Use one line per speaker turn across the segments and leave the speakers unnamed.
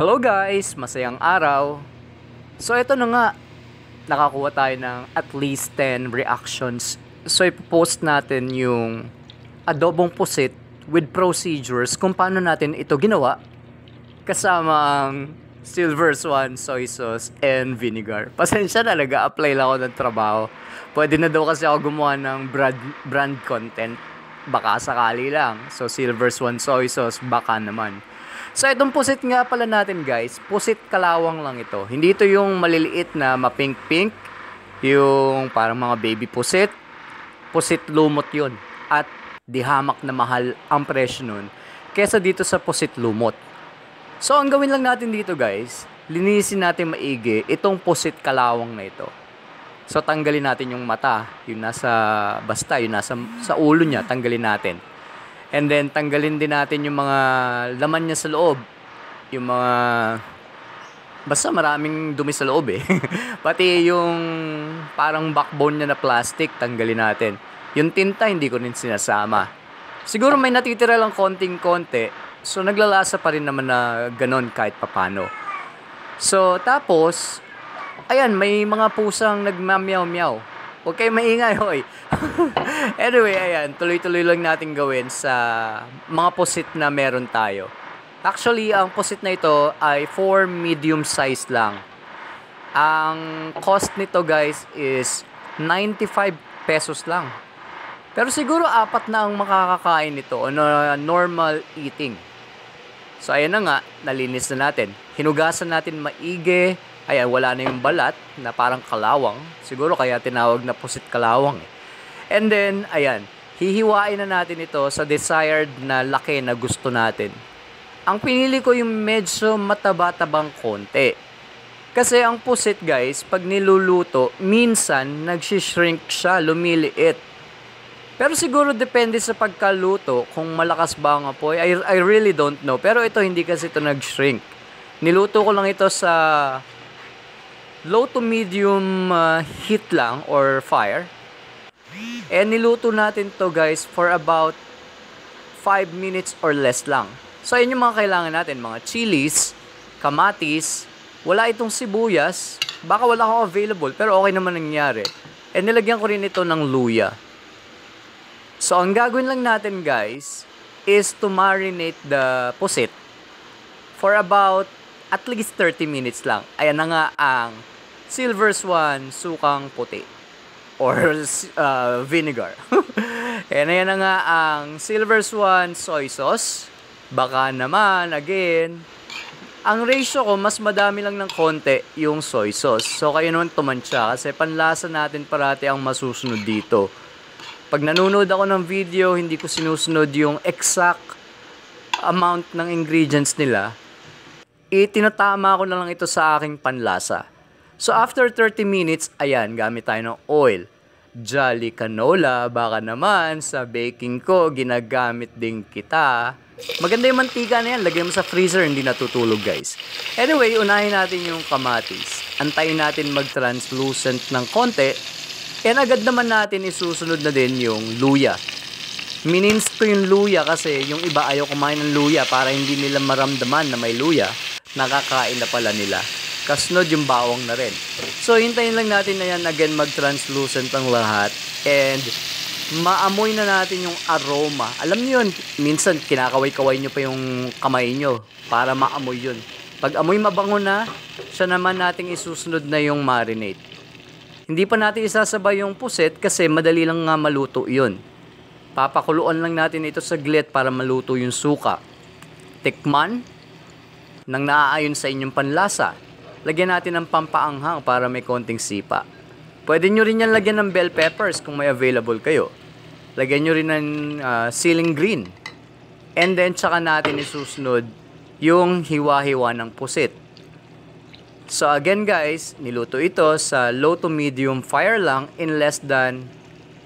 Hello guys! Masayang araw. So ito na nga, nakakuha tayo ng at least 10 reactions. So ipopost natin yung adobong pusit with procedures kung paano natin ito ginawa kasama ang silver swan, soy sauce, and vinegar. Pasensya na, nag-a-apply lang ako ng trabaho. Pwede na daw kasi ako gumawa ng brand content. Baka sakali lang. So silver swan, soy sauce, baka naman. So itong pusit nga pala natin guys, pusit kalawang lang ito. Hindi ito yung maliliit na mapink-pink, yung parang mga baby pusit. Pusit lumot yun. At di hamak na mahal ang presyo nun kesa dito sa pusit lumot. So ang gawin lang natin dito guys, linisin natin maigi itong pusit kalawang na ito. So tanggalin natin yung mata, yung nasa sa ulo niya, tanggalin natin. And then, tanggalin din natin yung mga laman niya sa loob. Yung mga... Basta maraming dumi sa loob eh. Pati yung parang backbone niya na plastic, tanggalin natin. Yung tinta, hindi ko rin sinasama. Siguro may natitira lang konting-konti. So, naglalasa pa rin naman na ganon kahit papano. So, tapos... Ayan, may mga pusang nagmamyaw-myaw. Huwag kayo maingay, hoy. Anyway, ayan, tuloy-tuloy lang natin gawin sa mga pusit na meron tayo. Actually, ang pusit na ito ay 4 medium size lang. Ang cost nito guys is 95 pesos lang. Pero siguro 4 na ang makakakain nito on a normal eating. So ayan na nga, nalinis na natin. Hinugasan natin maigi. Ayan, wala na yung balat na parang kalawang. Siguro kaya tinawag na pusit kalawang. And then, ayan, hihiwain na natin ito sa desired na laki na gusto natin. Ang pinili ko yung medyo mataba-tabang konti. Kasi ang pusit guys, pag niluluto, minsan nagsishrink siya, lumiliit. Pero siguro depende sa pagkaluto kung malakas ba ang apoy. I really don't know. Pero ito hindi kasi ito nag-shrink. Niluto ko lang ito sa low to medium heat lang or fire. And niluto natin to guys for about 5 minutes or less lang. So ayun yung mga kailangan natin, mga chilies, kamatis, wala itong sibuyas, baka wala akong available pero okay naman nangyari. And nilagyan ko rin ito ng luya. So ang gagawin lang natin guys is to marinate the pusit for about at least 30 minutes lang. Ayan na nga ang silver swan sukang puti or vinegar. Ayan na nga ang silver swan soy sauce. Baka naman, again, ang ratio ko, mas madami lang ng konti yung soy sauce. So kayo naman tumansya kasi panlasa natin parati ang masusunod dito. Pag nanonood ako ng video, hindi ko sinusunod yung exact amount ng ingredients nila. Itinatama ko na lang ito sa aking panlasa. So after 30 minutes, ayan, gamit tayo ng oil. Jolly canola, baka naman sa baking ko, ginagamit din kita. Maganda yung mantika na yan, lagay mo sa freezer, hindi natutulog guys. Anyway, unahin natin yung kamatis. Antayin natin mag-translucent ng konti. And agad naman natin isusunod na din yung luya. Minins ko yung luya kasi yung iba ayaw kumain ng luya para hindi nila maramdaman na may luya. Nakakain na pala nila. Kasunod yung bawang na rin. So, hintayin lang natin na yan again mag-translucent ang lahat. And, maamoy na natin yung aroma. Alam niyo yun, minsan kinakaway-kaway nyo pa yung kamay nyo para maamoy yun. Pag amoy mabango na, siya naman nating isusunod na yung marinate. Hindi pa natin isasabay yung pusit kasi madali lang nga maluto yun. Papakuluan lang natin ito saglit para maluto yung suka. Tikman nang naaayon sa inyong panlasa. Lagyan natin ng pampaanghang para may konting sipa. Pwede nyo rin yan lagyan ng bell peppers kung may available kayo. Lagyan nyo rin ng ceiling green. And then, tsaka natin isusunod yung hiwa-hiwa ng pusit. So again guys, niluto ito sa low to medium fire lang in less than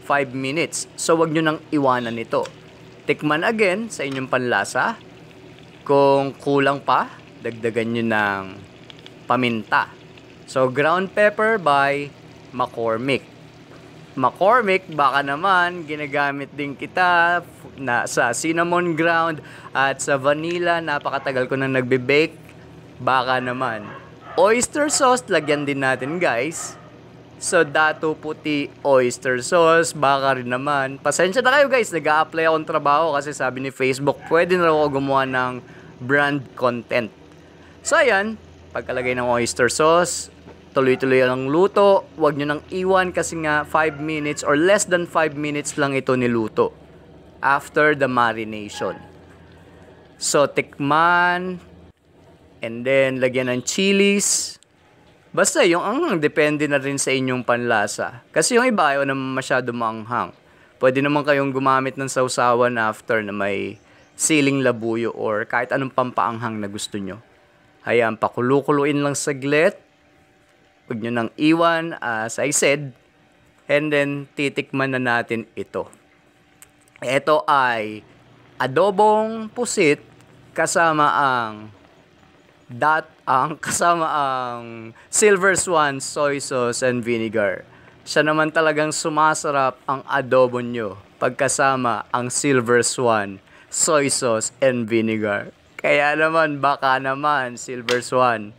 5 minutes. So wag nyo nang iwanan ito. Tikman again sa inyong panlasa. Kung kulang pa, dagdagan nyo ng paminta. So, ground pepper by McCormick. McCormick, baka naman, ginagamit din kita na sa cinnamon ground at sa vanilla. Napakatagal ko nang nagbe-bake. Baka naman. Oyster sauce, lagyan din natin guys. So, dato puti, oyster sauce, baka rin naman. Pasensya na kayo guys, nag-a-apply akong trabaho kasi sabi ni Facebook, pwede na ako gumawa ng brand content. So, ayan, pagkalagay ng oyster sauce, tuloy-tuloy ang luto. Huwag nyo nang iwan kasi nga 5 minutes or less than 5 minutes lang ito niluto after the marination. So, tikman. And then, lagyan ng chilies. Basta yung anghang, depende na rin sa inyong panlasa. Kasi yung iba, ayaw naman masyado maanghang. Pwede naman kayong gumamit ng sausawan after na may siling labuyo or kahit anong pampaanghang na gusto nyo. Hayaan, pakuluin lang saglit. Huwag nyo nang iwan, as I said. And then, titikman na natin ito. Ito ay adobong pusit kasama ang Silver Swan soy sauce and vinegar. Siya naman talagang sumasarap ang adobo nyo pagkasama ang Silver Swan soy sauce and vinegar. Kaya naman, baka naman, Silver Swan.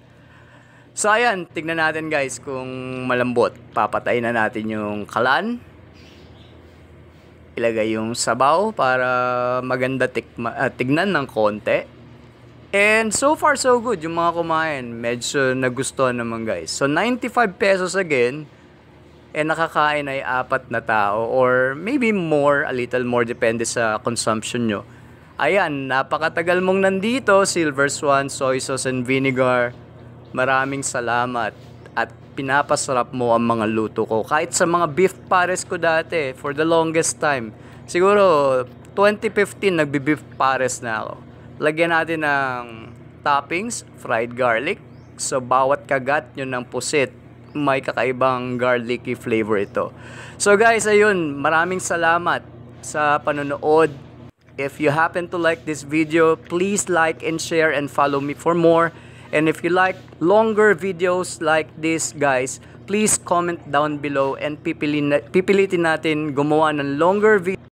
So ayan, tignan natin guys kung malambot. Papatayin na natin yung kalan. Ilagay yung sabaw para maganda tignan ng konti. And so far so good yung mga kumain. Medyo nagustuhan naman guys. So 95 pesos again. And nakakain ay 4 na tao. Or maybe more, a little more. Depende sa consumption nyo. Ayan, napakatagal mong nandito. Silver Swan, soy sauce and vinegar. Maraming salamat. At pinapasarap mo ang mga luto ko. Kahit sa mga beef pares ko dati. For the longest time. Siguro 2015 nagbi-beef pares na ako. Lagyan natin ng toppings, fried garlic. So, bawat kagat nyo ng pusit, may kakaibang garlicky flavor ito. So, guys, ayun, maraming salamat sa panonood. If you happen to like this video, please like and share and follow me for more. And if you like longer videos like this, guys, please comment down below and pipilitin natin gumawa ng longer videos.